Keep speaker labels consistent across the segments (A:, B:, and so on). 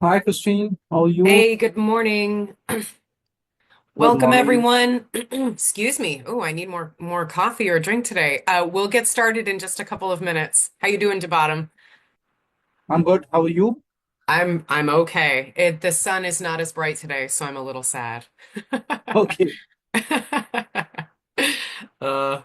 A: Hi, Christine. How are you?
B: Hey, good morning.
A: Good
B: Welcome
A: morning.
B: everyone. Excuse me. Oh, I need more coffee or drink today. We'll get started in just a couple of minutes. How you doing, Debottam?
A: I'm good. How are you?
B: I'm okay. The sun is not as bright today, so I'm a little sad.
A: Okay.
B: Uh,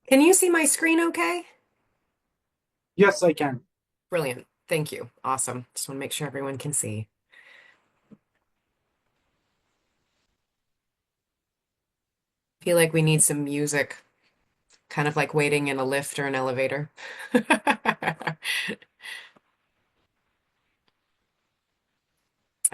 B: can you see my screen okay?
A: Yes, I can.
B: Brilliant. Thank you. Awesome. Just want to make sure everyone can see. Feel like we need some music, kind of like waiting in a lift or an elevator.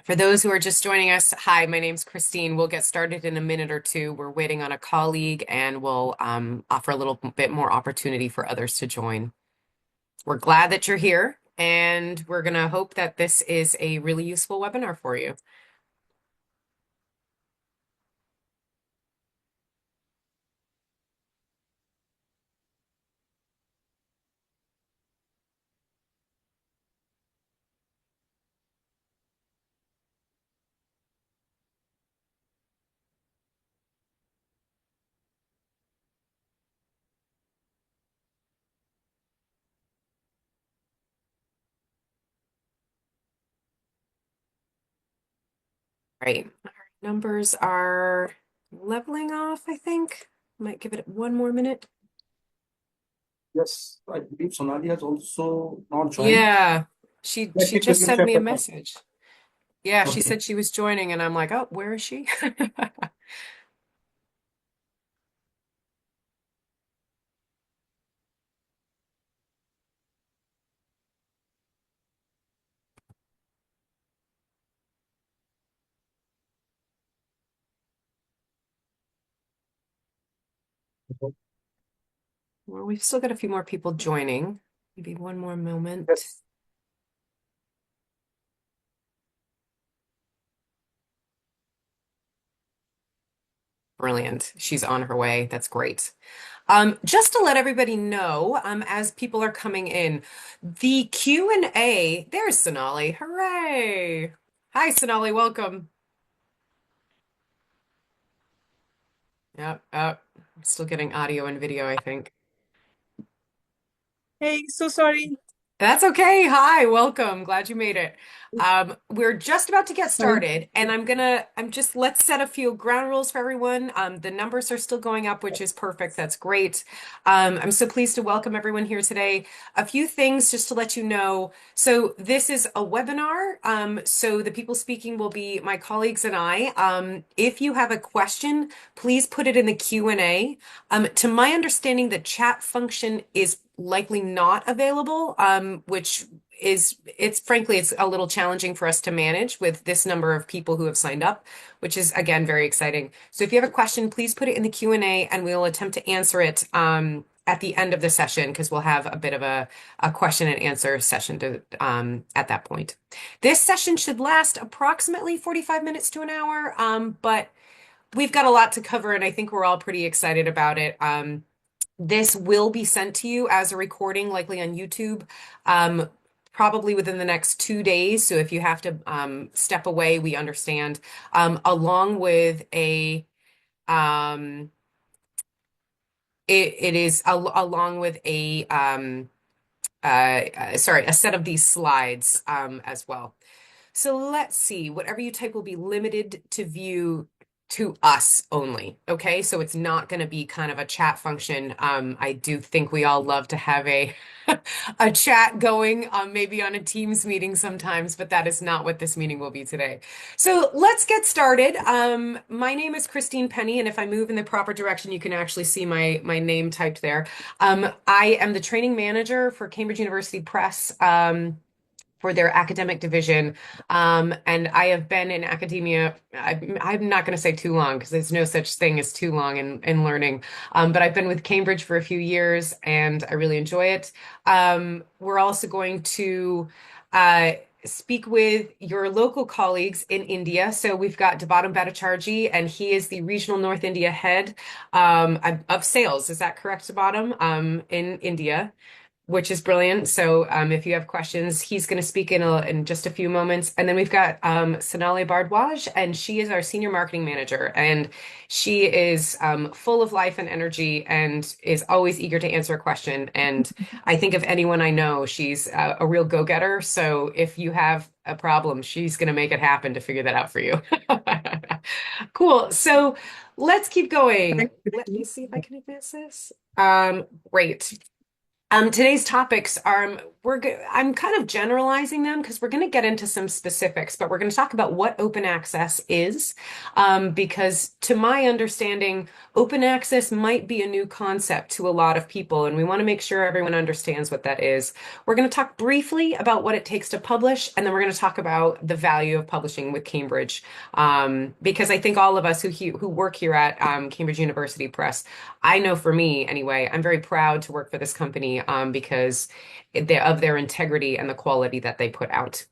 B: For those who are just joining us, hi, my name's Christine. We'll get started in a minute or two. We're waiting on a colleague and we'll offer a little bit more opportunity for others to join. We're glad that you're here and we're going to hope that this is a really useful webinar for you. Right. Our numbers are leveling off, I think. Might give it one more minute.
A: Yes, I believe Sonali has also not joined.
B: Yeah, she
A: Let
B: she
A: me
B: just
A: quickly
B: sent
A: check
B: me a
A: with her.
B: message. Yeah, she
A: Okay.
B: said she was joining and I'm like, "Oh, where is she?" Well, we've still got a few more people joining. Maybe one more moment.
A: Yes.
B: Brilliant. She's on her way. That's great. Just to let everybody know, as people are coming in, the Q&A, there's Sonali. Hooray. Hi, Sonali. Welcome. Yep. Still getting audio and video, I think.
C: Hey, so sorry.
B: That's okay. Hi, welcome. Glad you made it. We're just about to get
C: Fine.
B: started, and let's set a few ground rules for everyone. The numbers are still going up, which is perfect. That's great. I'm so pleased to welcome everyone here today. A few things just to let you know. So this is a webinar. So the people speaking will be my colleagues and I. If you have a question, please put it in the Q&A. To my understanding, the chat function is likely not available, which is it's frankly it's a little challenging for us to manage with this number of people who have signed up, which is again very exciting. So if you have a question, please put it in the Q&A and we'll attempt to answer it at the end of the session because we'll have a bit of a question and answer session to at that point. This session should last approximately 45 minutes to an hour, but we've got a lot to cover and I think we're all pretty excited about it. This will be sent to you as a recording, likely on YouTube, um, probably within the next 2 days. So if you have to step away, we understand. Along with um, it is along with a sorry, a set of these slides as well. So let's see, whatever you type will be limited to view to us only. Okay, so it's not going to be kind of a chat function. I do think we all love to have a a chat going, maybe on a Teams meeting sometimes, but that is not what this meeting will be today. So let's get started. My name is Christine Penney, and if I move in the proper direction, you can actually see my name typed there. I am the training manager for Cambridge University Press. For their academic division. And I have been in academia, I'm not going to say too long because there's no such thing as too long in learning. But I've been with Cambridge for a few years and I really enjoy it. We're also going to speak with your local colleagues in India. So we've got Debottam Bhattacharjee, and he is the regional North India head of sales. Is that correct, Debottam? In India, which is brilliant. So if you have questions, he's going to speak in just a few moments. And then we've got Sonali Bhardwaj, and she is our senior marketing manager. And she is full of life and energy and is always eager to answer a question. And I think of anyone I know, she's a real go-getter. So if you have a problem, she's going to make it happen to figure that out for you. Cool. So let's keep going. Let me see if I can advance this. Great. Today's topics are, I'm kind of generalizing them because we're going to get into some specifics, but we're going to talk about what open access is, because to my understanding, open access might be a new concept to a lot of people, and we want to make sure everyone understands what that is. We're going to talk briefly about what it takes to publish, and then we're going to talk about the value of publishing with Cambridge, because I think all of us who work here at Cambridge University Press, I know for me anyway, I'm very proud to work for this company because of their integrity and the quality that they put out.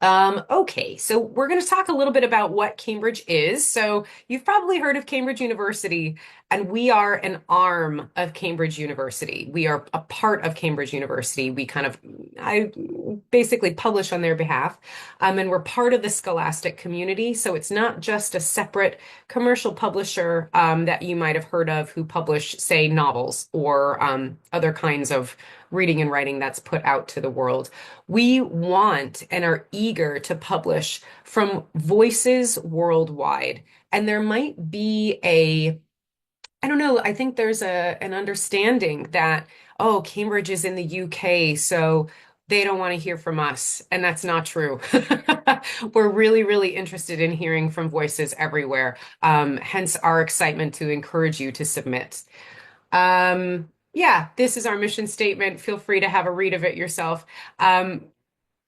B: Okay, so we're going to talk a little bit about what Cambridge is. So you've probably heard of Cambridge University, and we are an arm of Cambridge University. We are a part of Cambridge University. I basically publish on their behalf, and we're part of the scholastic community. So it's not just a separate commercial publisher that you might have heard of who publish, say, novels or other kinds of reading and writing that's put out to the world. We want and are eager to publish from voices worldwide. And there might be I don't know, I think there's an understanding that, oh, Cambridge is in the UK, so they don't want to hear from us. And that's not true. We're really, really interested in hearing from voices everywhere. Hence our excitement to encourage you to submit. Yeah, this is our mission statement. Feel free to have a read of it yourself.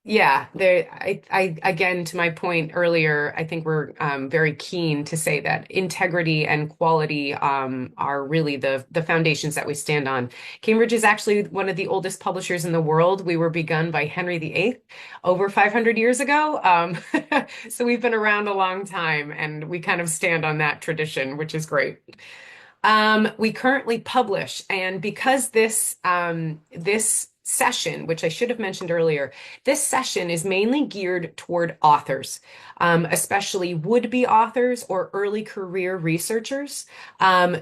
B: Yeah, again, to my point earlier, I think we're very keen to say that integrity and quality are really the foundations that we stand on. Cambridge is actually one of the oldest publishers in the world. We were begun by Henry VIII over 500 years ago. So we've been around a long time, and we kind of stand on that tradition, which is great. We currently publish, and because this session, which I should have mentioned earlier, this session is mainly geared toward authors, especially would-be authors or early career researchers.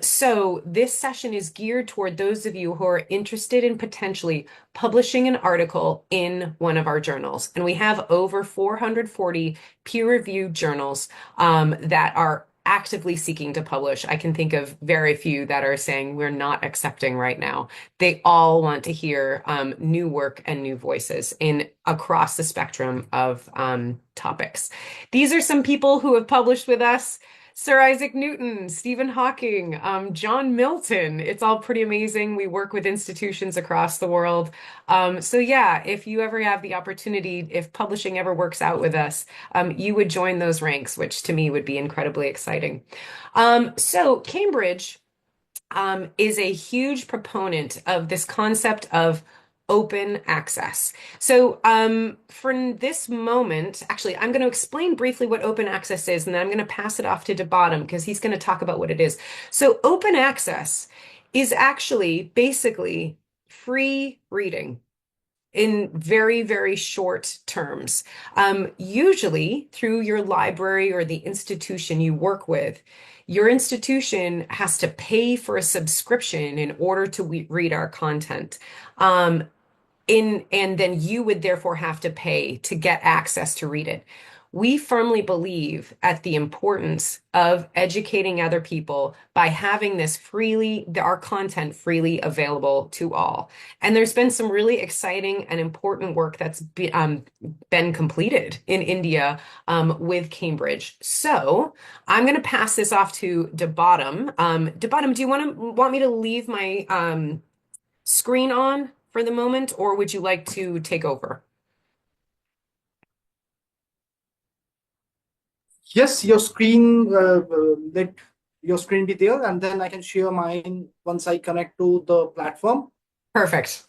B: So this session is geared toward those of you who are interested in potentially publishing an article in one of our journals. And we have over 440 peer-reviewed journals that are actively seeking to publish. I can think of very few that are saying we're not accepting right now. They all want to hear new work and new voices in across the spectrum of topics. These are some people who have published with us. Sir Isaac Newton, Stephen Hawking, John Milton. It's all pretty amazing. We work with institutions across the world. So yeah, if you ever have the opportunity, if publishing ever works out with us, you would join those ranks, which to me would be incredibly exciting. So Cambridge is a huge proponent of this concept of open access. So for this moment, actually, I'm going to explain briefly what open access is, and then I'm going to pass it off to Debottam because he's going to talk about what it is. So open access is actually basically free reading in very, very short terms. Usually through your library or the institution you work with, your institution has to pay for a subscription in order to read our content. and then you would therefore have to pay to get access to read it. We firmly believe at the importance of educating other people by having this freely, our content freely available to all. And there's been some really exciting and important work that's been completed in India with Cambridge. So I'm going to pass this off to Debottam. Debottam, do you want me to leave my screen on for the moment, or would you like to take over?
A: Yes, your screen, let your screen be there, and then I can share mine once I connect to the platform.
B: Perfect.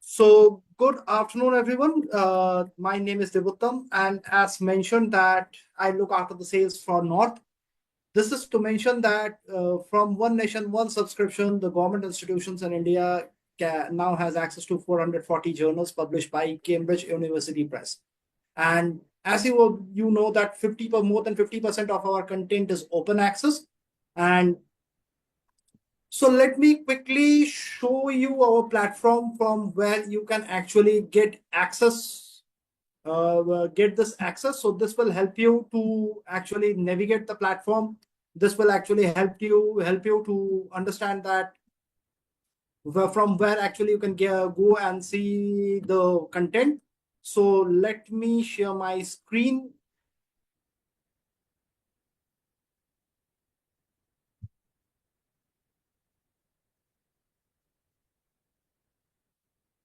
A: So, good afternoon, everyone. My name is Debottam, and as mentioned that I look after the sales for North. This is to mention that from One Nation, One Subscription, the government institutions in India now has access to 440 journals published by Cambridge University Press. And as you know that more than 50% of our content is open access. And so let me quickly show you our platform from where you can actually get access, get this access. So this will help you to actually navigate the platform. This will actually help you to understand that from where actually you can go and see the content. So let me share my screen.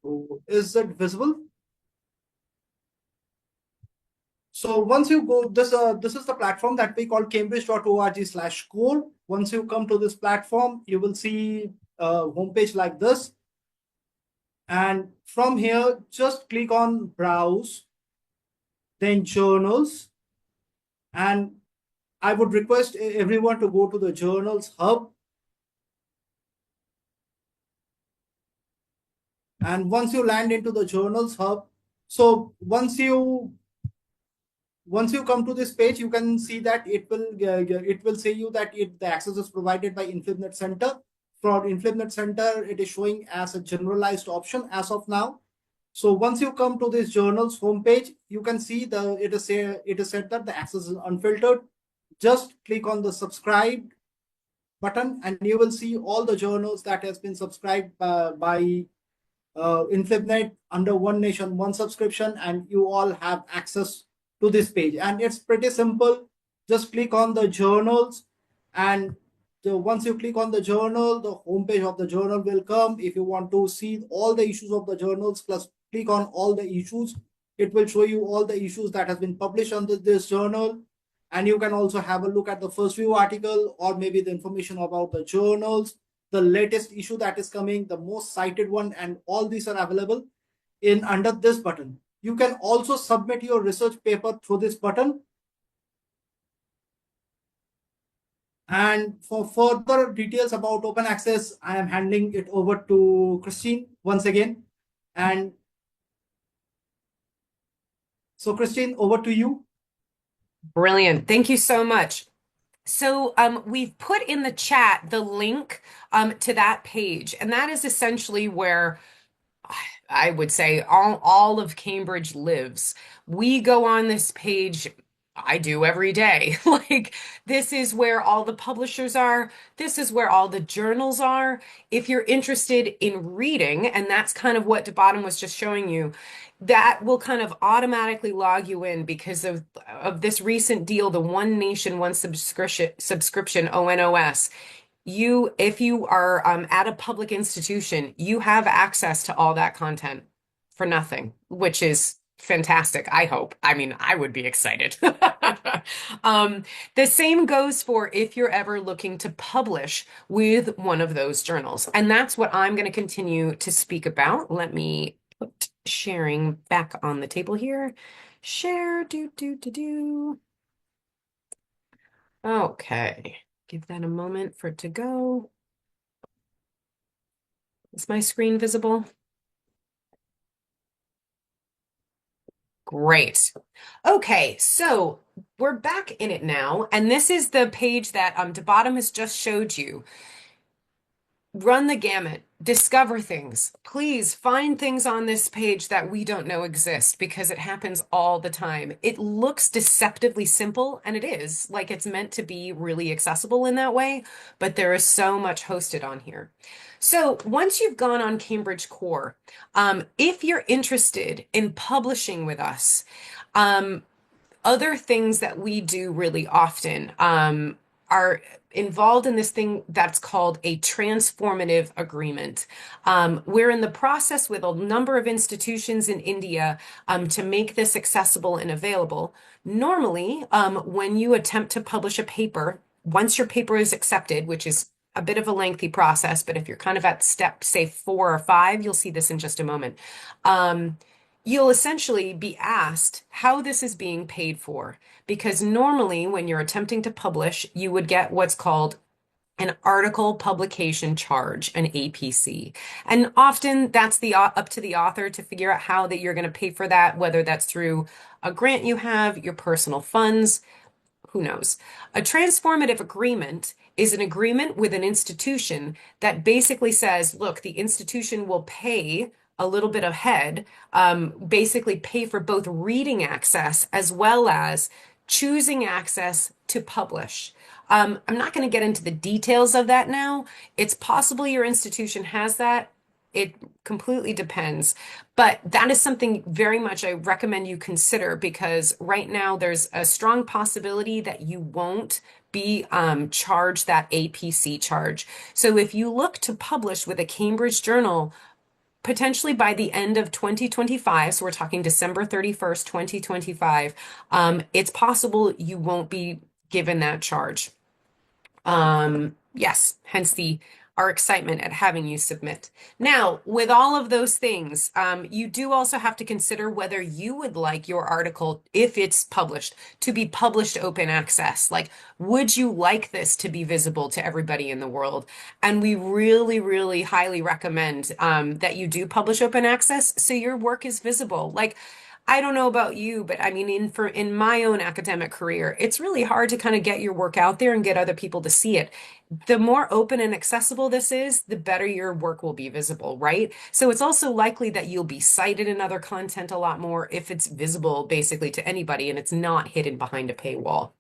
A: So is it visible? So once you go, this is the platform that we call cambridge.org/core. Once you come to this platform, you will see a homepage like this. And from here, just click on browse, then journals. And I would request everyone to go to the journals hub. And once you land into the journals hub, so once you come to this page, you can see that it will say you that the access is provided by InflipNet Center. For InflipNet Center, it is showing as a generalized option as of now. So once you come to this journals homepage, you can see it is said that the access is unfiltered. Just click on the subscribe button, and you will see all the journals that has been subscribed by InflipNet under One Nation, One Subscription, and you all have access to this page. And it's pretty simple. Just click on the journals, and once you click on the journal, the homepage of the journal will come. If you want to see all the issues of the journals, plus click on all the issues, it will show you all the issues that has been published on this journal. And you can also have a look at the first few article, or maybe the information about the journals, the latest issue that is coming, the most cited one, and all these are available in under this button. You can also submit your research paper through this button. And for further details about open access, I am handing it over to Christine once again. And so, Christine, over to you.
B: Brilliant. Thank you so much. So we've put in the chat the link to that page, and that is essentially where I would say all of Cambridge lives. We go on this page, I do every day. Like, this is where all the publishers are. This is where all the journals are. If you're interested in reading, and that's kind of what Debottam was just showing you, that will kind of automatically log you in because of this recent deal, the One Nation, One subscription, ONOS. If you are at a public institution, you have access to all that content for nothing, which is fantastic, I hope. I mean, I would be excited. The same goes for if you're ever looking to publish with one of those journals. And that's what I'm going to continue to speak about. Let me put sharing back on the table here. Share, do. Okay. Give that a moment for it to go. Is my screen visible? Great. Okay, so we're back in it now, and this is the page that Debottam has just showed you. Run the gamut. discover things. Please find things on this page that we don't know exist because it happens all the time. It looks deceptively simple, and it is, like it's meant to be really accessible in that way, but there is so much hosted on here. So once you've gone on Cambridge Core, if you're interested in publishing with us, um, other things that we do really often are involved in this thing that's called a transformative agreement. We're in the process with a number of institutions in India to make this accessible and available. Normally, when you attempt to publish a paper, once your paper is accepted, which is a bit of a lengthy process, but if you're kind of at step, say, 4 or 5, you'll see this in just a moment. You'll essentially be asked how this is being paid for. Because normally, when you're attempting to publish, you would get what's called an article publication charge, an APC. And often that's up to the author to figure out how that you're going to pay for that, whether that's through a grant you have, your personal funds, who knows? A transformative agreement is an agreement with an institution that basically says, look, the institution will pay a little bit ahead, basically pay for both reading access as well as choosing access to publish. I'm not going to get into the details of that now. It's possible your institution has that. It completely depends. But that is something very much I recommend you consider because right now there's a strong possibility that you won't be charged that APC charge. So if you look to publish with a Cambridge journal, potentially by the end of 2025, so we're talking December 31st, 2025, it's possible you won't be given that charge. Yes, hence our excitement at having you submit. Now, with all of those things, you do also have to consider whether you would like your article, if it's published, to be published open access. Like, would you like this to be visible to everybody in the world? And we really, really highly recommend that you do publish open access so your work is visible. Like, I don't know about you, but I mean, in my own academic career, it's really hard to kind of get your work out there and get other people to see it. The more open and accessible this is, the better your work will be visible, right? So it's also likely that you'll be cited in other content a lot more if it's visible basically to anybody and it's not hidden behind a paywall.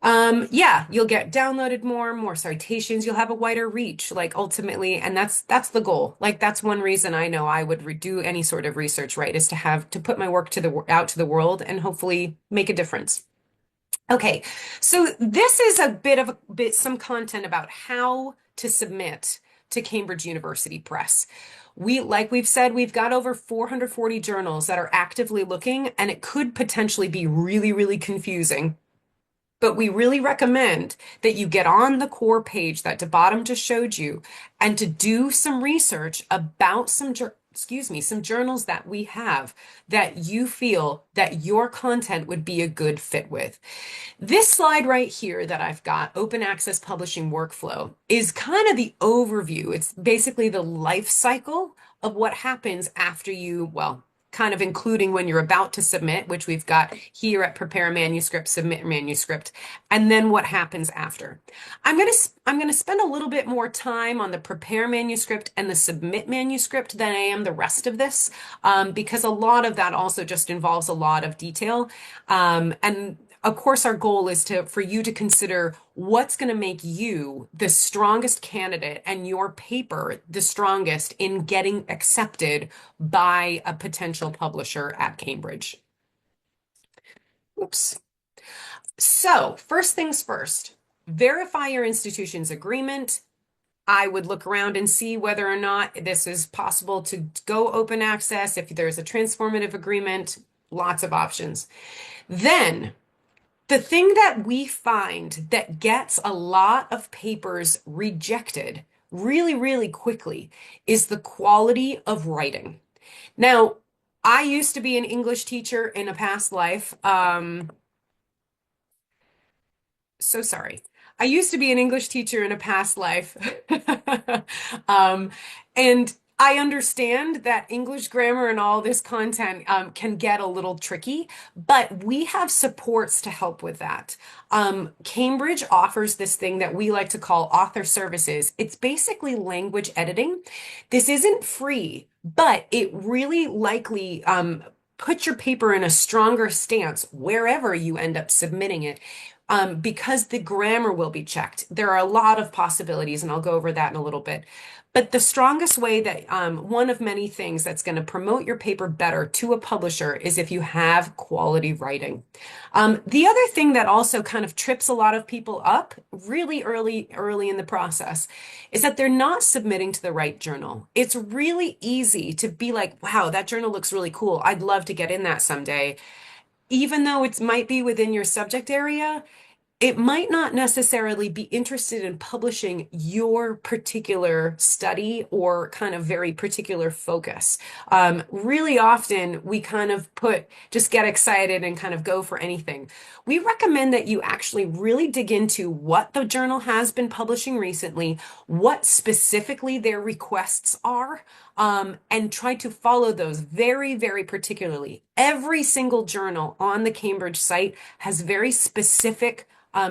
B: Yeah, you'll get downloaded more citations, you'll have a wider reach, like ultimately, and that's the goal. Like that's one reason I know I would do any sort of research, right, is to have to put my work out to the world and hopefully make a difference. Okay, so this is a bit some content about how to submit to Cambridge University Press. Like we've said, we've got over 440 journals that are actively looking, and it could potentially be really, really confusing. But we really recommend that you get on the core page that Debottam just showed you and to do some research about some journals that we have that you feel that your content would be a good fit with. This slide right here that I've got, Open Access Publishing Workflow, is kind of the overview. It's basically the life cycle of what happens after you, well, kind of including when you're about to submit, which we've got here at Prepare a Manuscript, Submit a Manuscript, and then what happens after. I'm going to spend a little bit more time on the Prepare Manuscript and the Submit Manuscript than I am the rest of this, because a lot of that also just involves a lot of detail. And of course, our goal is for you to consider what's going to make you the strongest candidate and your paper the strongest in getting accepted by a potential publisher at Cambridge. Oops. So, first things first, verify your institution's agreement. I would look around and see whether or not this is possible to go open access, if there's a transformative agreement, lots of options. Then, the thing that we find that gets a lot of papers rejected really, really quickly is the quality of writing. Now, I used to be an English teacher in a past life. So sorry. I used to be an English teacher in a past life. Um, and I understand that English grammar and all this content can get a little tricky, but we have supports to help with that. Cambridge offers this thing that we like to call author services. It's basically language editing. This isn't free, but it really likely puts your paper in a stronger stance wherever you end up submitting it. Because the grammar will be checked. There are a lot of possibilities, and I'll go over that in a little bit. But the strongest way that one of many things that's going to promote your paper better to a publisher is if you have quality writing. The other thing that also kind of trips a lot of people up really early in the process is that they're not submitting to the right journal. It's really easy to be like, wow, that journal looks really cool. I'd love to get in that someday. Even though it might be within your subject area, it might not necessarily be interested in publishing your particular study or kind of very particular focus. Really often we kind of just get excited and kind of go for anything. We recommend that you actually really dig into what the journal has been publishing recently, what specifically their requests are, and try to follow those very particularly. Every single journal on the Cambridge site has very specific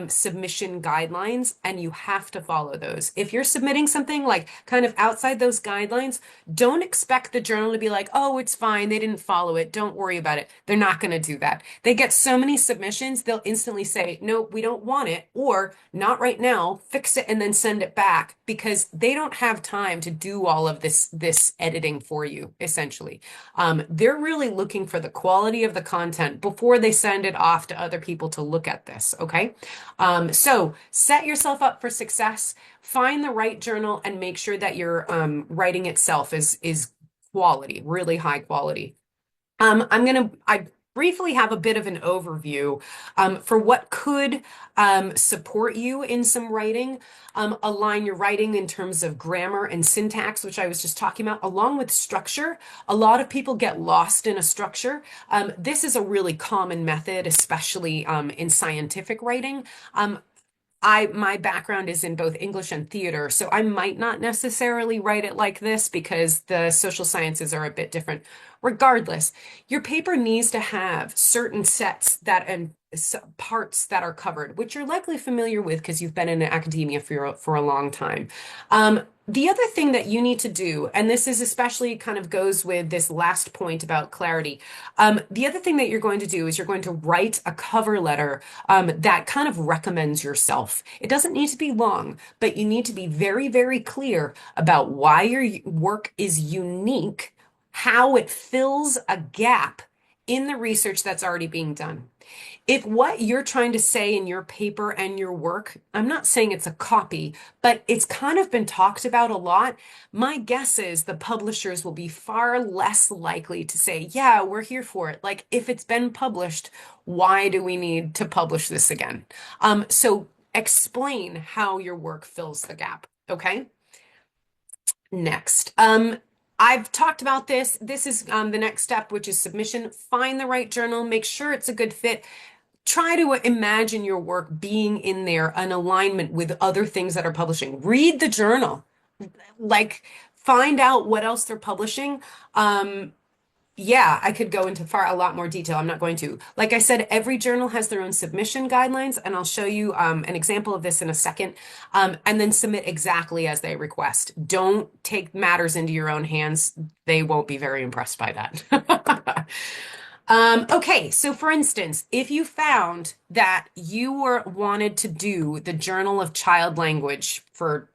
B: submission guidelines, and you have to follow those. If you're submitting something like kind of outside those guidelines, don't expect the journal to be like, oh, it's fine, they didn't follow it, don't worry about it. They're not going to do that. They get so many submissions, they'll instantly say, no, we don't want it, or not right now, fix it and then send it back, because they don't have time to do all of this editing for you, essentially. They're really looking for the quality of the content before they send it off to other people to look at this, okay? So set yourself up for success, find the right journal, and make sure that your writing itself is quality, really high quality. I briefly have a bit of an overview for what could support you in some writing. Align your writing in terms of grammar and syntax, which I was just talking about, along with structure. A lot of people get lost in a structure. This is a really common method, especially in scientific writing. My background is in both English and theater, so I might not necessarily write it like this because the social sciences are a bit different. Regardless, your paper needs to have certain sets that and parts that are covered, which you're likely familiar with because you've been in academia for a long time. The other thing that you need to do, and this is especially kind of goes with this last point about clarity. The other thing that you're going to do is you're going to write a cover letter that kind of recommends yourself. It doesn't need to be long, but you need to be very clear about why your work is unique, how it fills a gap in the research that's already being done. If what you're trying to say in your paper and your work, I'm not saying it's a copy, but it's kind of been talked about a lot, my guess is the publishers will be far less likely to say, yeah, we're here for it. Like, if it's been published, why do we need to publish this again? So explain how your work fills the gap, okay? Next. I've talked about this. This is the next step, which is submission. Find the right journal, make sure it's a good fit. Try to imagine your work being in there, an alignment with other things that are publishing. Read the journal, like find out what else they're publishing. Yeah, I could go into a lot more detail. I'm not going to. Like I said, every journal has their own submission guidelines, and I'll show you an example of this in a second. And then submit exactly as they request. Don't take matters into your own hands. They won't be very impressed by that. Okay, so for instance, if you found that you wanted to do the Journal of Child Language for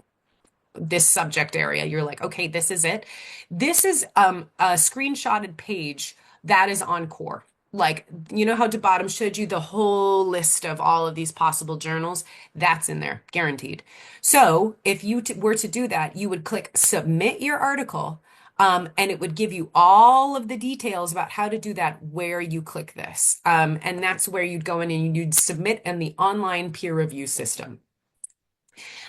B: this subject area, you're like, okay, this is it. This is a screenshotted page that is on core. Like, you know how Debottam showed you the whole list of all of these possible journals? That's in there, guaranteed. So if you were to do that, you would click submit your article, and it would give you all of the details about how to do that where you click this. And that's where you'd go in and you'd submit in the online peer review system.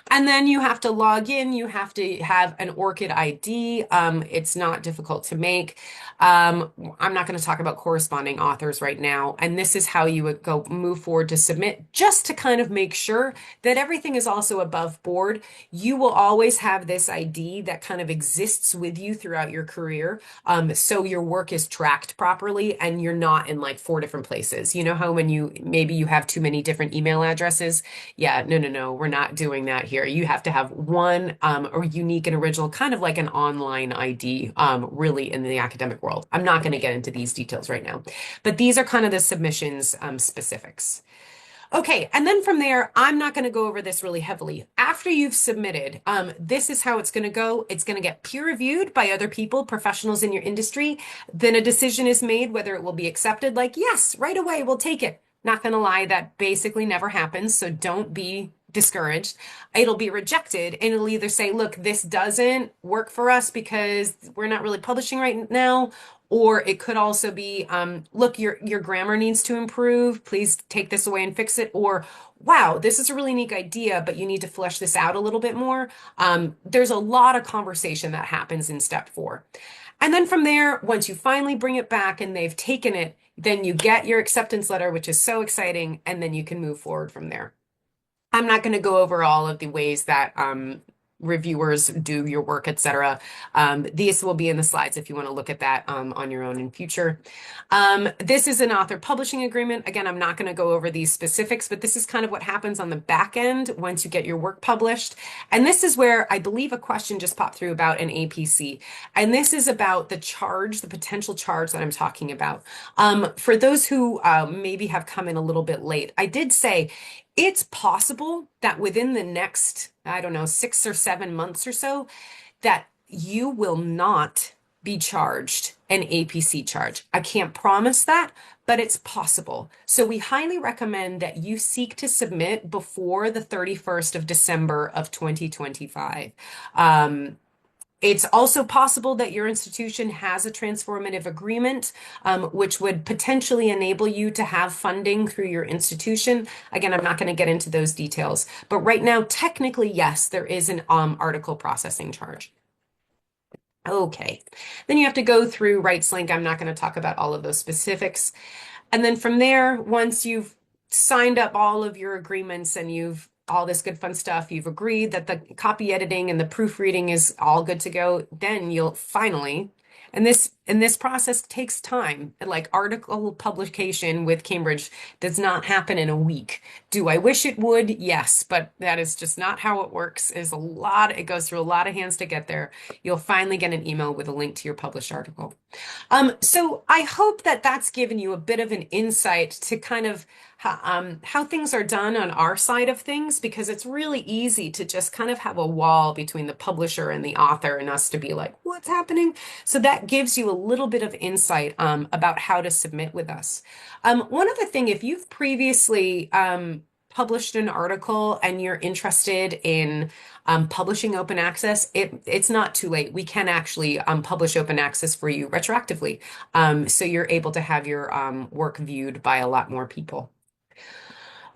B: And then you have to log in. You have to have an ORCID ID. It's not difficult to make. I'm not going to talk about corresponding authors right now. And this is how you would go move forward to submit, just to kind of make sure that everything is also above board. You will always have this ID that kind of exists with you throughout your career. So your work is tracked properly and you're not in like four different places. You know how when you maybe you have too many different email addresses? Yeah, no, no, no, we're not doing that here. You have to have one or unique and original, kind of like an online ID, really in the academic world. I'm not going to get into these details right now, but these are kind of the submissions specifics. Okay, and then from there, I'm not going to go over this really heavily. After you've submitted, this is how it's going to go. It's going to get peer reviewed by other people, professionals in your industry. Then a decision is made whether it will be accepted, like, yes, right away, we'll take it. Not going to lie, that basically never happens, so don't be discouraged. It'll be rejected, and it'll either say, look, this doesn't work for us because we're not really publishing right now, or it could also be, look, your grammar needs to improve. Please take this away and fix it. Or, wow, this is a really neat idea, but you need to flesh this out a little bit more. There's a lot of conversation that happens in step 4. And then from there, once you finally bring it back and they've taken it, then you get your acceptance letter, which is so exciting, and then you can move forward from there. I'm not going to go over all of the ways that reviewers do your work, etc. These will be in the slides if you want to look at that on your own in future. This is an author publishing agreement. Again, I'm not going to go over these specifics, but this is kind of what happens on the back end once you get your work published. And this is where I believe a question just popped through about an APC. And this is about the charge, the potential charge that I'm talking about. For those who maybe have come in a little bit late, I did say it's possible that within the next, I don't know, 6 or 7 months or so, that you will not be charged an APC charge. I can't promise that, but it's possible. So we highly recommend that you seek to submit before the 31st of December of 2025. It's also possible that your institution has a transformative agreement, which would potentially enable you to have funding through your institution. Again, I'm not going to get into those details, but right now, technically, yes, there is an article processing charge. Okay, then you have to go through rights link. I'm not going to talk about all of those specifics. And then from there, once you've signed up all of your agreements and you've all this good fun stuff, you've agreed that the copy editing and the proofreading is all good to go, then you'll finally, and this process takes time. Like article publication with Cambridge does not happen in a week. Do I wish it would? Yes, but that is just not how it works. It goes through a lot of hands to get there. You'll finally get an email with a link to your published article. So I hope that that's given you a bit of an insight to kind of how things are done on our side of things, because it's really easy to just kind of have a wall between the publisher and the author and us to be like, what's happening? So that gives you a little bit of insight about how to submit with us. One other thing, if you've previously published an article and you're interested in publishing open access, it's not too late. We can actually publish open access for you retroactively. So you're able to have your work viewed by a lot more people.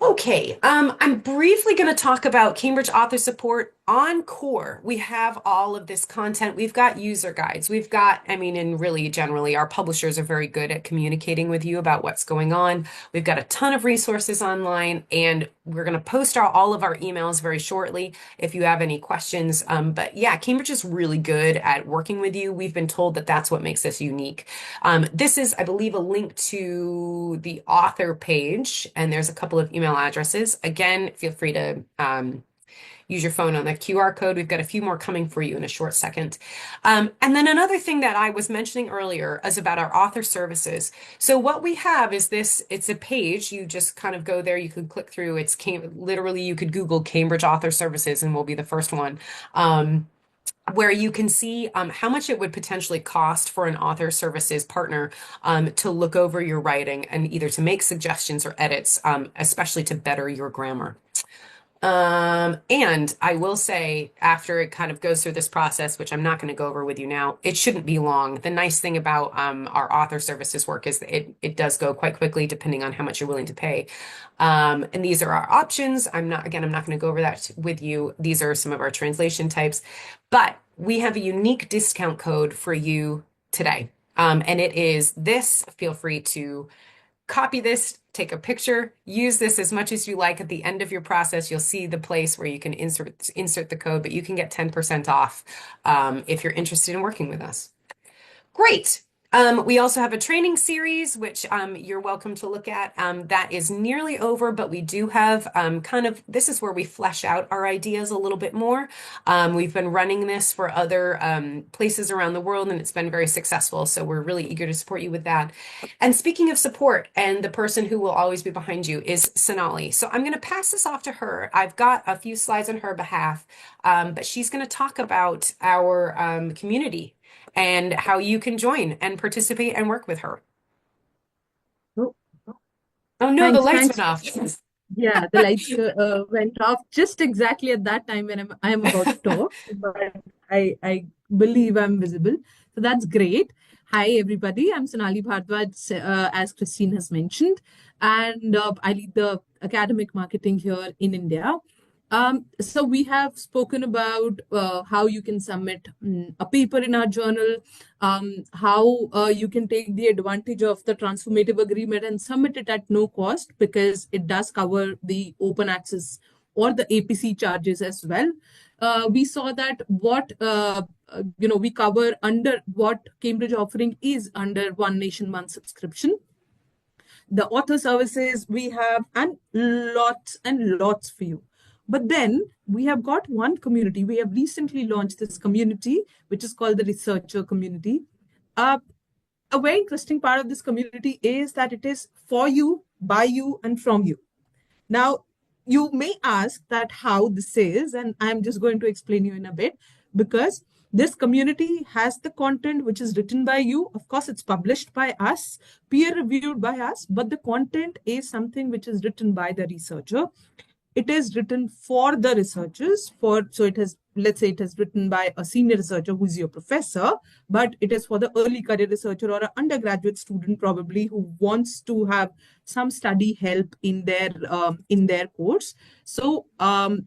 B: Okay, I'm briefly going to talk about Cambridge Author Support. On Core, we have all of this content. We've got user guides. We've got, I mean, and really generally, our publishers are very good at communicating with you about what's going on. We've got a ton of resources online, and we're going to post all of our emails very shortly if you have any questions. But yeah, Cambridge is really good at working with you. We've been told that that's what makes us unique. This is, I believe, a link to the author page, and there's a couple of email addresses. Again, feel free to use your phone on the QR code. We've got a few more coming for you in a short second. And then another thing that I was mentioning earlier is about our author services. So what we have is this, it's a page. You just kind of go there. You could click through. Literally, you could Google Cambridge Author Services and we'll be the first one. Where you can see how much it would potentially cost for an author services partner to look over your writing and either to make suggestions or edits, especially to better your grammar. And I will say, after it kind of goes through this process, which I'm not going to go over with you now, it shouldn't be long. The nice thing about our author services work is that it does go quite quickly, depending on how much you're willing to pay. And these are our options. I'm not going to go over that with you. These are some of our translation types, but we have a unique discount code for you today. And it is this. Feel free to copy this, take a picture, use this as much as you like. At the end of your process, you'll see the place where you can insert the code, but you can get 10% off if you're interested in working with us. Great. We also have a training series, which you're welcome to look at. That is nearly over, but we do have this is where we flesh out our ideas a little bit more. We've been running this for other places around the world, and it's been very successful. So we're really eager to support you with that. And speaking of support, and the person who will always be behind you is Sonali. So I'm going to pass this off to her. I've got a few slides on her behalf, but she's going to talk about our community and how you can join and participate and work with her.
C: Oh,
B: Oh no, the lights went off.
C: yeah, the lights went off just exactly at that time when I'm about to talk, but I believe I'm visible. So that's great. Hi, everybody. I'm Sonali Bhardwaj, as Christine has mentioned, and I lead the academic marketing here in India. So we have spoken about how you can submit a paper in our journal, how you can take the advantage of the transformative agreement and submit it at no cost because it does cover the open access or the APC charges as well. We saw that what we cover under what Cambridge offering is under One Nation One subscription. The author services we have and lots for you. But then we have got one community. We have recently launched this community, which is called the researcher community. A very interesting part of this community is that it is for you, by you, and from you. Now, you may ask that how this is, and I'm just going to explain you in a bit, because this community has the content which is written by you. Of course, it's published by us, peer reviewed by us, but the content is something which is written by the researcher. It is written for the researchers. So it has, let's say it is written by a senior researcher who's your professor, but it is for the early career researcher or an undergraduate student probably who wants to have some study help in their course. So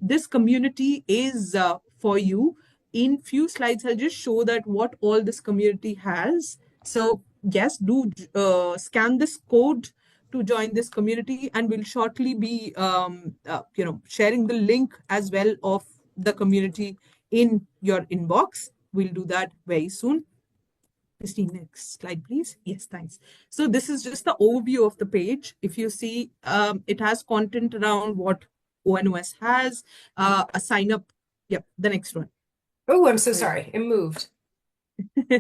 C: this community is for you. In few slides, I'll just show that what all this community has. So yes, do scan this code to join this community, and we'll shortly be sharing the link as well of the community in your inbox. We'll do that very soon. Christine, next slide, please. Yes, thanks. So this is just the overview of the page. If you see, it has content around what ONOS has, a sign up. Yep, the next one.
B: Oh, I'm so sorry. It moved.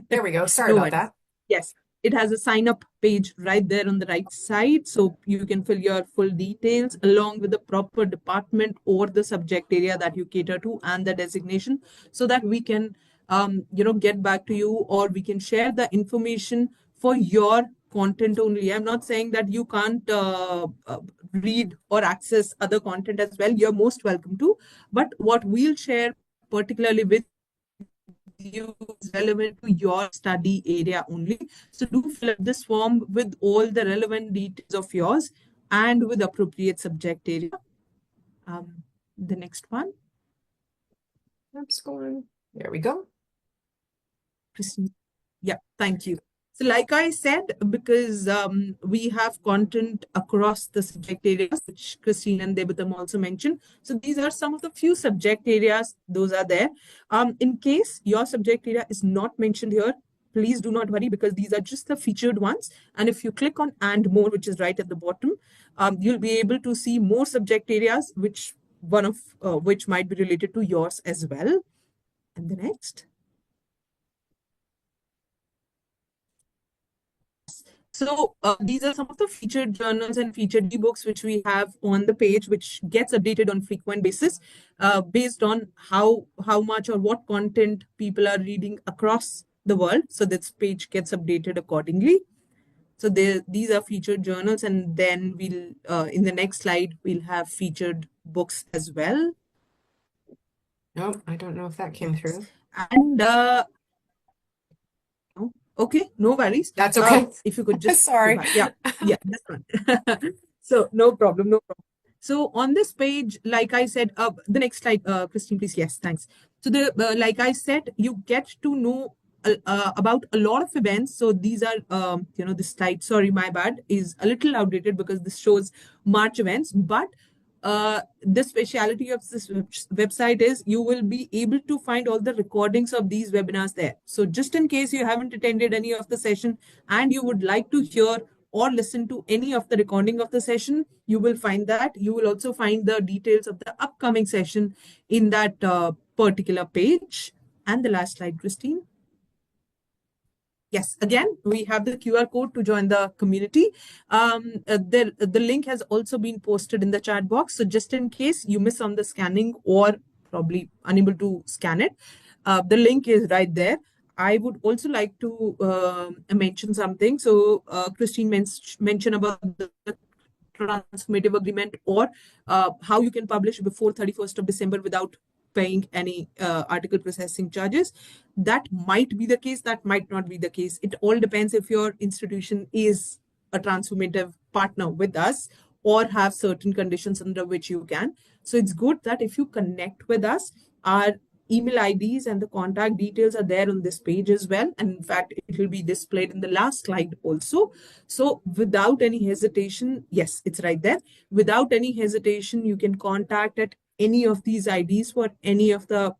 B: There we go. Sorry about that.
C: Yes. It has a sign up page right there on the right side. So you can fill your full details along with the proper department or the subject area that you cater to and the designation so that we can, get back to you, or we can share the information for your content only. I'm not saying that you can't read or access other content as well. You're most welcome to. But what we'll share particularly with you is relevant to your study area only. So do fill up this form with all the relevant details of yours and with appropriate subject area. The next one.
B: That's going. There we go.
C: Yeah, thank you. So like I said, because we have content across the subject areas, which Christine and Debottam also mentioned. So these are some of the few subject areas, those are there. In case your subject area is not mentioned here, please do not worry because these are just the featured ones. And if you click on and more, which is right at the bottom, you'll be able to see more subject areas, which one of which might be related to yours as well. And the next. So these are some of the featured journals and featured ebooks which we have on the page, which gets updated on frequent basis based on how much or what content people are reading across the world. So this page gets updated accordingly. So these are featured journals, and then we'll in the next slide we'll have featured books as well.
B: Nope, I don't know if that came
C: Yes.
B: through.
C: And okay, no worries.
B: That's okay.
C: If you could just go
B: Sorry.
C: back. Yeah, yeah, that's fine. So no problem, no problem. So on this page, like I said, the next slide, Christine, please. Yes, thanks. So the like I said, you get to know about a lot of events. So these are, this slide. Sorry, my bad, is a little outdated because this shows March events, but the speciality of this website is you will be able to find all the recordings of these webinars there. So just in case you haven't attended any of the session and you would like to hear or listen to any of the recording of the session, you will find that. You will also find the details of the upcoming session in that particular page. And the last slide, Christine. Yes, again, we have the QR code to join the community. The link has also been posted in the chat box. So just in case you miss on the scanning or probably unable to scan it, the link is right there. I would also like to mention something. So Christine mentioned about the transformative agreement or how you can publish before 31st of December without paying any article processing charges. That might be the case, that might not be the case. It all depends if your institution is a transformative partner with us or have certain conditions under which you can. So it's good that if you connect with us, our email IDs and the contact details are there on this page as well. And in fact, it will be displayed in the last slide also. So without any hesitation, yes, it's right there. Without any hesitation, you can contact at any of these IDs for any of the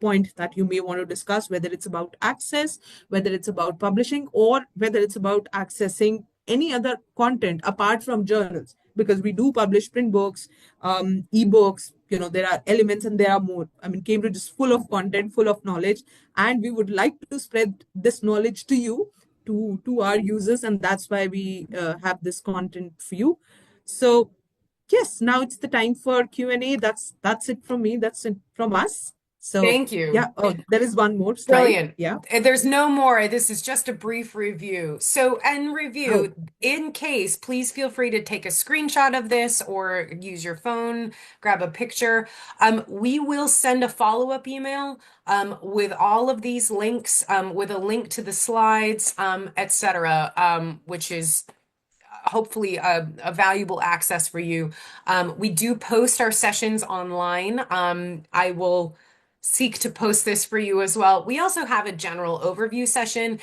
C: point that you may want to discuss, whether it's about access, whether it's about publishing, or whether it's about accessing any other content apart from journals, because we do publish print books, ebooks. There are elements and there are more. I mean, Cambridge is full of content, full of knowledge, and we would like to spread this knowledge to you, to our users, and that's why we have this content for you. So yes, now it's the time for Q&A. That's it from me. That's it from us. So
B: Thank you.
C: yeah, oh, there is one more slide.
B: Brilliant.
C: Yeah.
B: There's no more. This is just a brief review. So, and
C: Oh,
B: review, in case, please feel free to take a screenshot of this or use your phone, grab a picture. We will send a follow-up email with all of these links, with a link to the slides, etc., which is hopefully a valuable access for you. We do post our sessions online. I will seek to post this for you as well. We also have a general overview session.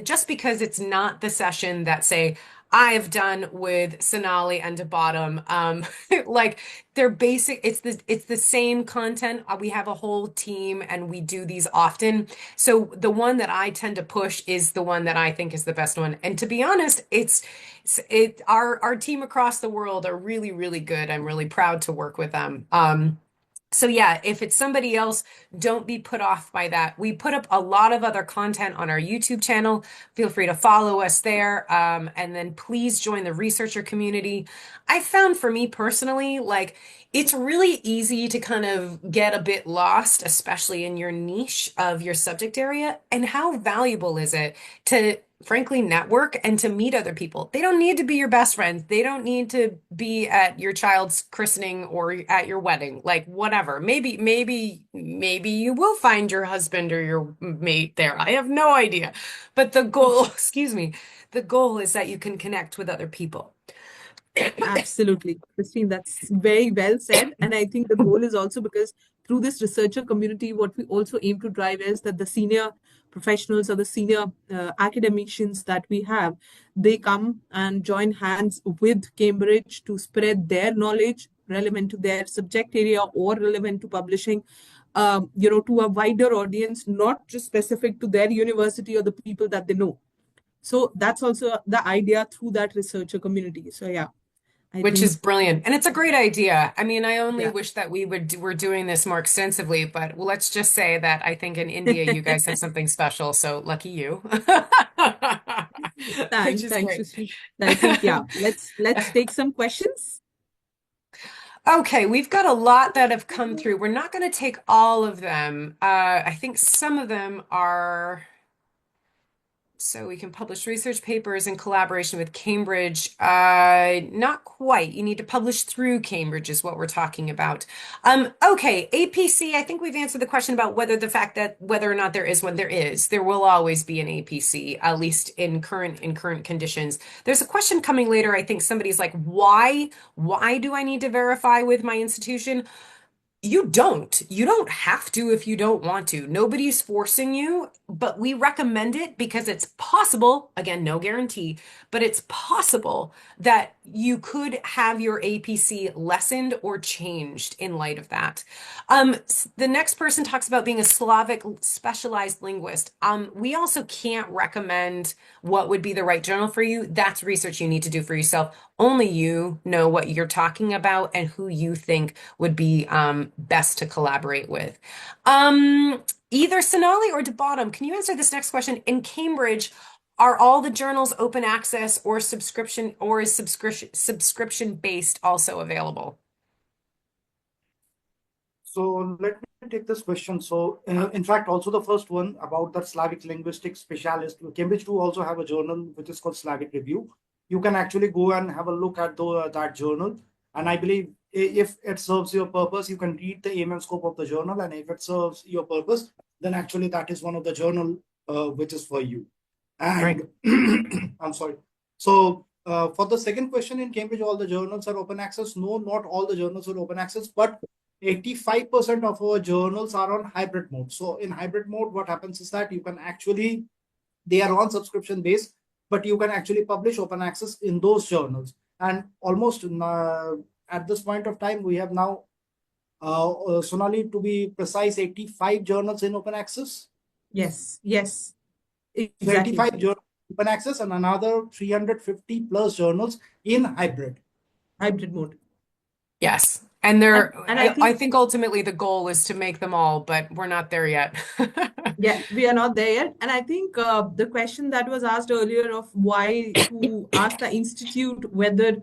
B: Just because it's not the session that, say, I've done with Sonali and Debottam, like they're basic, it's the same content. We have a whole team and we do these often. So the one that I tend to push is the one that I think is the best one. And to be honest, our team across the world are really, really good. I'm really proud to work with them. So yeah, if it's somebody else, don't be put off by that. We put up a lot of other content on our YouTube channel. Feel free to follow us there. And then please join the researcher community. I found for me personally, like it's really easy to kind of get a bit lost, especially in your niche of your subject area. And how valuable is it to frankly network and to meet other people? They don't need to be your best friends. They don't need to be at your child's christening or at your wedding, like whatever. Maybe you will find your husband or your mate there. I have no idea. But the goal, excuse me, the goal is that you can connect with other people.
C: absolutely, Christine, that's very well said. And I think the goal is also because through this researcher community, what we also aim to drive is that the senior professionals or the senior academicians that we have, they come and join hands with Cambridge to spread their knowledge relevant to their subject area or relevant to publishing, to a wider audience, not just specific to their university or the people that they know. So that's also the idea through that researcher community. So yeah, I
B: Which
C: think,
B: is brilliant. And it's a great idea. I mean, I only
C: yeah.
B: wish that we're doing this more extensively, but let's just say that I think in India you guys have something special, so lucky you. Which is
C: Thanks,
B: great.
C: Christine. I think, yeah, let's take some questions.
B: Okay, we've got a lot that have come through. We're not going to take all of them. I think some of them are So we can publish research papers in collaboration with Cambridge. Not quite. You need to publish through Cambridge is what we're talking about. Okay, APC, I think we've answered the question about whether or not there is one. There is. There will always be an APC, at least in current conditions. There's a question coming later. I think somebody's like, why? Why do I need to verify with my institution? You don't. You don't have to if you don't want to. Nobody's forcing you, but we recommend it because it's possible, again, no guarantee, but it's possible that you could have your APC lessened or changed in light of that. The next person talks about being a Slavic specialized linguist. We also can't recommend what would be the right journal for you. That's research you need to do for yourself. Only you know what you're talking about and who you think would be best to collaborate with. Either Sonali or Debottam, can you answer this next question? In Cambridge, are all the journals open access or subscription, or is subscription based also available?
A: So let me take this question. So in fact, also the first one about the Slavic linguistics specialist, Cambridge do also have a journal which is called Slavic Review. You can actually go and have a look at that journal. And I believe if it serves your purpose, you can read the aim and scope of the journal. And if it serves your purpose, then actually that is one of the journal which is for you. And I'm sorry. So for the second question, in Cambridge, all the journals are open access. No, not all the journals are open access, but 85% of our journals are on hybrid mode. So in hybrid mode, what happens is that you can actually, they are on subscription base, but you can actually publish open access in those journals. And almost at this point of time, we have now, Sonali, to be precise, 85 journals in open access.
C: Yes, yes,
A: So 85 journals open access and another 350 plus journals in hybrid
C: mode.
B: Yes. And
C: I
B: think ultimately the goal is to make them all, but we're not there yet.
C: Yeah, we are not there yet. And I think the question that was asked earlier of why to ask the institute whether,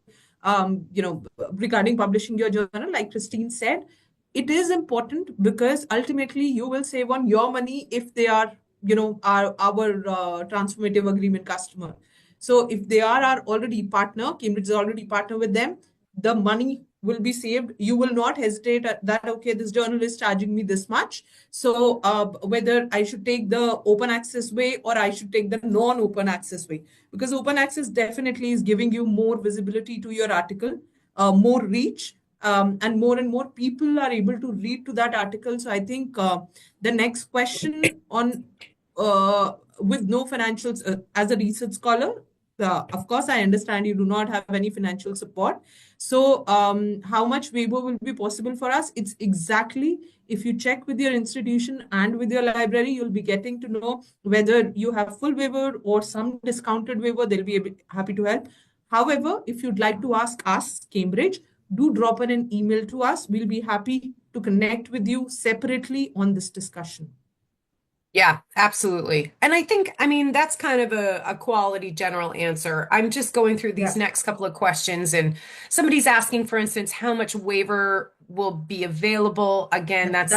C: regarding publishing your journal, like Christine said, it is important because ultimately you will save on your money if they are, our transformative agreement customer. So if they are our already partner, Cambridge is already partner with them, the money will be saved. You will not hesitate at that, okay, this journal is charging me this much. So whether I should take the open access way or I should take the non-open access way, because open access definitely is giving you more visibility to your article, more reach, and more people are able to read to that article. So I think the next question on with no financials as a research scholar, of course, I understand you do not have any financial support. So how much waiver will be possible for us? It's exactly, if you check with your institution and with your library, you'll be getting to know whether you have full waiver or some discounted waiver. They'll be happy to help. However, if you'd like to ask us, Cambridge, do drop in an email to us. We'll be happy to connect with you separately on this discussion.
B: Yeah, absolutely. And I mean, that's kind of a quality general answer. I'm just going through these next couple of questions, and somebody's asking, for instance, how much waiver will be available. Again, that's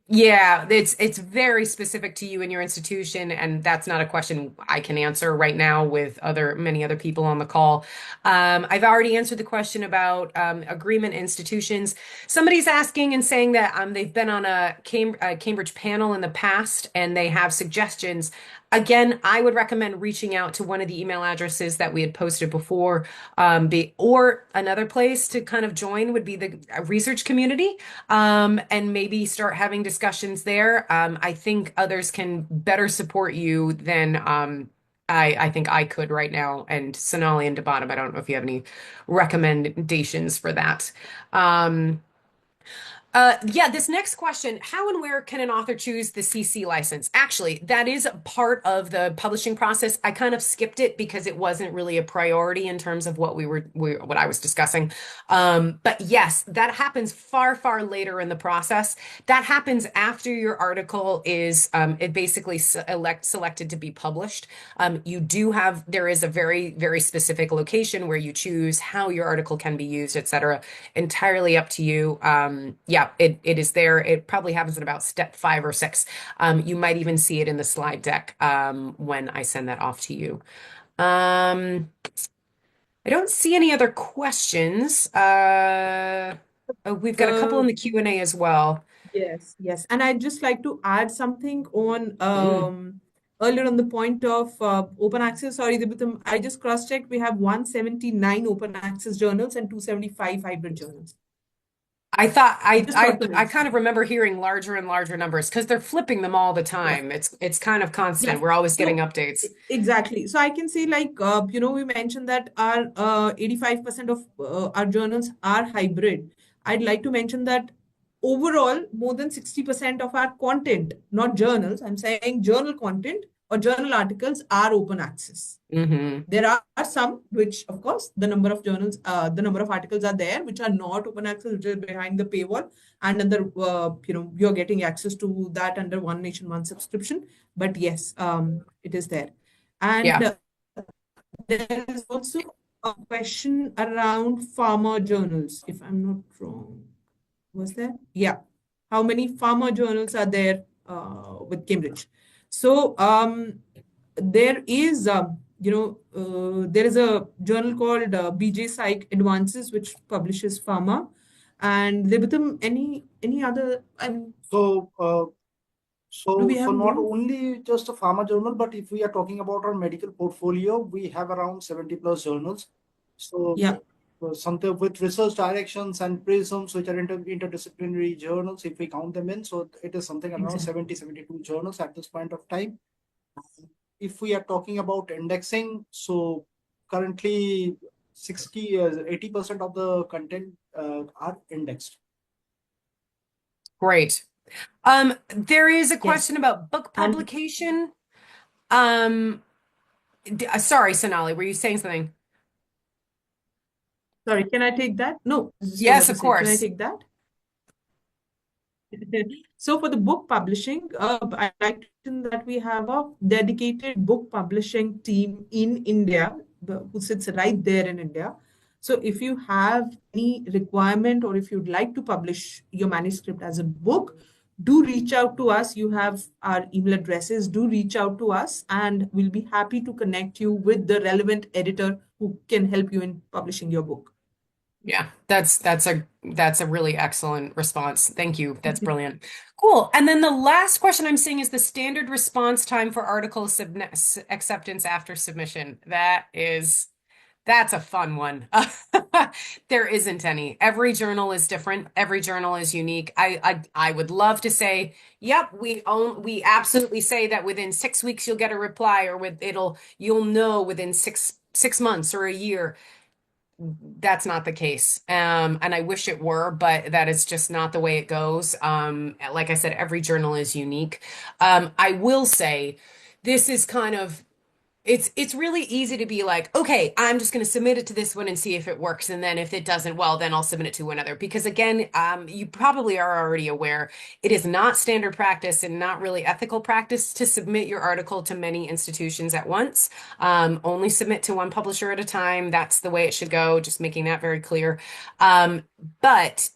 B: yeah, it's very specific to you and your institution, and that's not a question I can answer right now with many other people on the call. I've already answered the question about agreement institutions. Somebody's asking and saying that they've been on a Cambridge panel in the past and they have suggestions. Again, I would recommend reaching out to one of the email addresses that we had posted before, or another place to kind of join would be the research community, and maybe start having discussions there. I think others can better support you than I think I could right now. And Sonali and Debottam, I don't know if you have any recommendations for that. Yeah, this next question, how and where can an author choose the CC license? Actually, that is part of the publishing process. I kind of skipped it because it wasn't really a priority in terms of what what I was discussing. But yes, that happens far, far later in the process. That happens after your article is it basically selected to be published. There is a very, very specific location where you choose how your article can be used, etc. Entirely up to you. Yeah. yeah, it is there. It probably happens at about step 5 or 6. You might even see it in the slide deck when I send that off to you. I don't see any other questions. Oh, we've got a couple in the Q&A as well.
C: Yes, yes. And I'd just like to add something on
B: Mm.
C: earlier on the point of open access. Sorry, Debottam, I just cross-checked. We have 179 open access journals and 275 hybrid journals.
B: I thought
C: Just thought to
B: I
C: mention.
B: kind of remember hearing larger and larger numbers because they're flipping them all the time. It's kind of constant.
C: Yes.
B: We're always getting
C: So
B: updates.
C: exactly. So I can say like we mentioned that our 85% of our journals are hybrid. I'd like to mention that overall more than 60% of our content, not journals, I'm saying journal content or journal articles are open access.
B: Mm-hmm.
C: There are some which, of course, the number of journals, the number of articles are there, which are not open access, which are behind the paywall, and under, you're getting access to that under One Nation, One subscription. But yes, it is there. And
B: Yeah.
C: there is also a question around pharma journals, if I'm not wrong. Was there? Yeah. How many pharma journals are there with Cambridge? So there is, there is a journal called BJ Psych Advances, which publishes pharma. And Debottam, any other? I mean,
A: So,
C: do we have
A: not
C: more?
A: only just a pharma journal, but if we are talking about our medical portfolio, we have around 70 plus journals. So,
C: Yeah,
A: something with research directions and prisms, which are interdisciplinary journals, if we count them in, so it is something around
C: exactly.
A: 70, 72 journals at this point of time. If we are talking about indexing, so currently 80% of the content are indexed.
B: Great. There is a
C: Yes.
B: question about book
C: And
B: publication. Sorry, Sonali, were you saying something?
C: sorry, can I take that? No, I just
B: Yes,
C: forgot to
B: of
C: say, can I
B: course.
C: take that? So for the book publishing, I like to mention that we have a dedicated book publishing team in India who sits right there in India. So if you have any requirement or if you'd like to publish your manuscript as a book, do reach out to us. You have our email addresses. Do reach out to us, and we'll be happy to connect you with the relevant editor who can help you in publishing your book.
B: Yeah, that's a really excellent response. Thank you. That's brilliant. Cool. And then the last question I'm seeing is the standard response time for article acceptance after submission. That's a fun one. There isn't any. Every journal is different. Every journal is unique. I would love to say, yep, we absolutely say that within 6 weeks you'll get a reply, or you'll know within six months or a year. That's not the case. And I wish it were, but that is just not the way it goes. Like I said, every journal is unique. I will say this is kind of it's really easy to be like, okay, I'm just going to submit it to this one and see if it works. And then if it doesn't, well, then I'll submit it to another. Because again, you probably are already aware it is not standard practice and not really ethical practice to submit your article to many institutions at once. Only submit to one publisher at a time. That's the way it should go, just making that very clear. But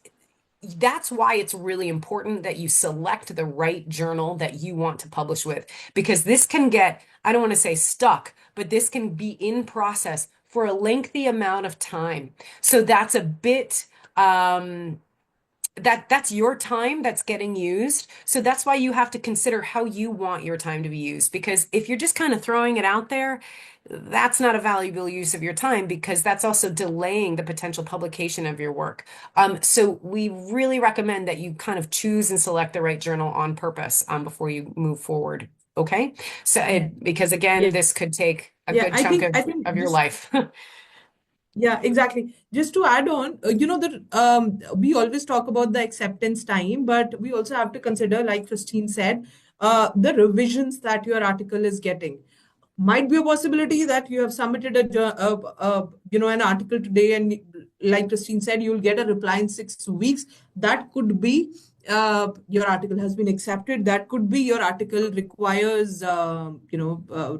B: that's why it's really important that you select the right journal that you want to publish with, because this can get, I don't want to say stuck, but this can be in process for a lengthy amount of time. So that's a bit, that's your time that's getting used. So that's why you have to consider how you want your time to be used. Because if you're just kind of throwing it out there, that's not a valuable use of your time, because that's also delaying the potential publication of your work. So we really recommend that you kind of choose and select the right journal on purpose before you move forward. Okay. So because again,
C: Yeah.
B: this could take a
C: Yeah,
B: good chunk
C: I think
B: of your
C: just
B: life.
C: yeah, exactly. Just to add on, we always talk about the acceptance time, but we also have to consider, like Christine said, the revisions that your article is getting. Might be a possibility that you have submitted an article today, and like Christine said, you'll get a reply in 6 weeks. That could be your article has been accepted. That could be your article requires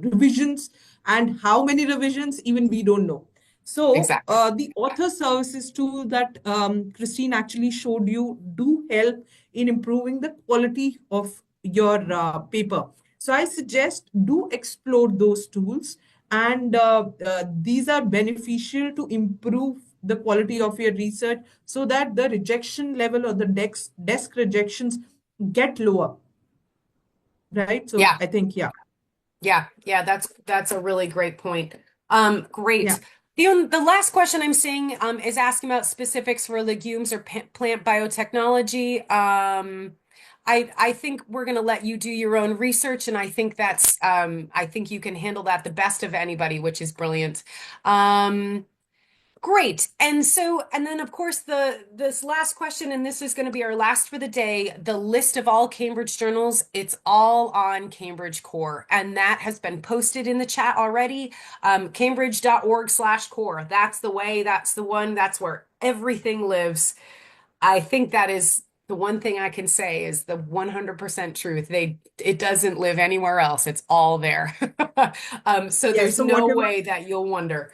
C: revisions, and how many revisions even we don't know. So
B: Exactly.
C: the author services tool that Christine actually showed you do help in improving the quality of your paper. So I suggest do explore those tools, and these are beneficial to improve the quality of your research so that the rejection level or the desk rejections get lower, right? So
B: Yeah.
C: I think, yeah.
B: Yeah, that's a really great point.
C: Yeah.
B: Great. The last question I'm seeing is asking about specifics for legumes or plant biotechnology. I think we're going to let you do your own research, and I think I think you can handle that the best of anybody, which is brilliant. Um, Great. And then of course this last question, and this is going to be our last for the day, the list of all Cambridge journals, it's all on Cambridge Core, and that has been posted in the chat already. Cambridge.org/core. That's the way, that's the one, that's where everything lives. I think that is the one thing I can say is the 100% truth. It doesn't live anywhere else. It's all there. So
C: Yeah.
B: there's
C: So
B: no
C: whatever.
B: way that you'll wonder.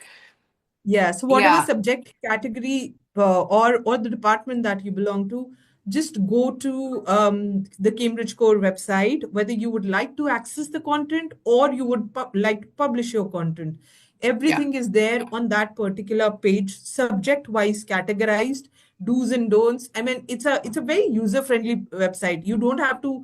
C: Yeah, so whatever
B: Yeah.
C: subject category or the department that you belong to, just go to the Cambridge Core website, whether you would like to access the content or you would like to publish your content.
B: Yeah.
C: Everything is there on that particular page, subject-wise categorized, do's and don'ts. I mean, it's a very user-friendly website. You don't have
B: Yeah.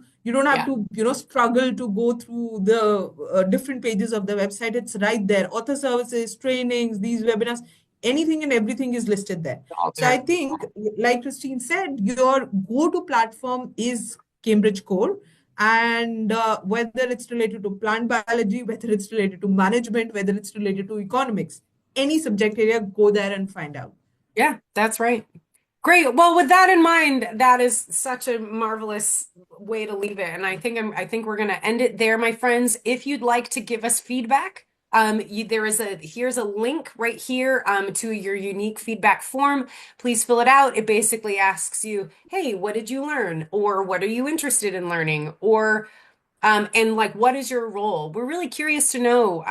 C: to struggle to go through the different pages of the website. It's right there. Author services, trainings, these webinars, anything and everything is listed there.
B: All
C: So I
B: there.
C: think, like Christine said, your go-to platform is Cambridge Core. And whether it's related to plant biology, whether it's related to management, whether it's related to economics, any subject area, go there and find out.
B: Yeah, that's right. Great. Well, with that in mind, that is such a marvelous way to leave it. And I think we're going to end it there, my friends. If you'd like to give us feedback, here's a link right here to your unique feedback form. Please fill it out. It basically asks you, hey, what did you learn? Or what are you interested in learning? Or and like, what is your role? We're really curious to know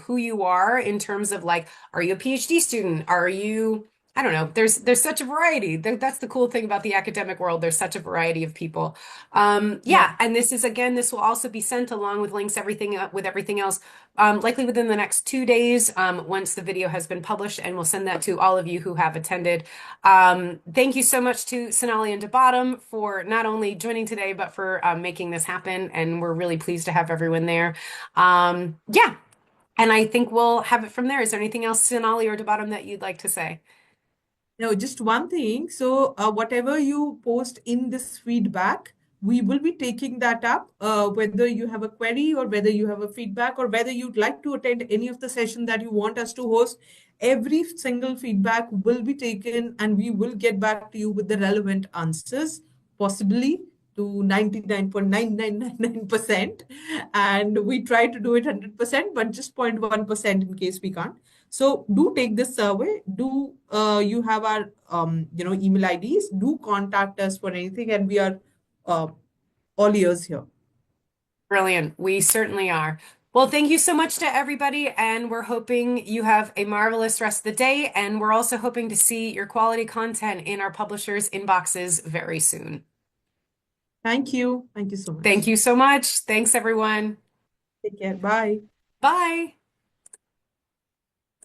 B: who you are in terms of like, are you a PhD student? Are you, I don't know, there's such a variety. That's the cool thing about the academic world. There's such a variety of people.
C: Yeah.
B: Yeah, and this is again, this will also be sent along with links, everything with everything else, likely within the next 2 days, once the video has been published, and we'll send that to all of you who have attended. Thank you so much to Sonali and Debottam for not only joining today, but for making this happen. And we're really pleased to have everyone there. Yeah, and I think we'll have it from there. Is there anything else, Sonali or Debottam, that you'd like to say?
C: No, just one thing. So, whatever you post in this feedback, we will be taking that up, whether you have a query or whether you have a feedback or whether you'd like to attend any of the session that you want us to host. Every single feedback will be taken and we will get back to you with the relevant answers, possibly to 99.9999%. And we try to do it 100%, but just 0.1% in case we can't. So do take this survey. Do you have our email IDs? Do contact us for anything, and we are uh, all ears here.
B: Brilliant. We certainly are. Well, thank you so much to everybody, and we're hoping you have a marvelous rest of the day. And we're also hoping to see your quality content in our publishers' inboxes very soon.
C: Thank you. Thank you so
B: Thank
C: much.
B: you so much. Thanks, everyone.
C: Take care. Bye.
B: Bye.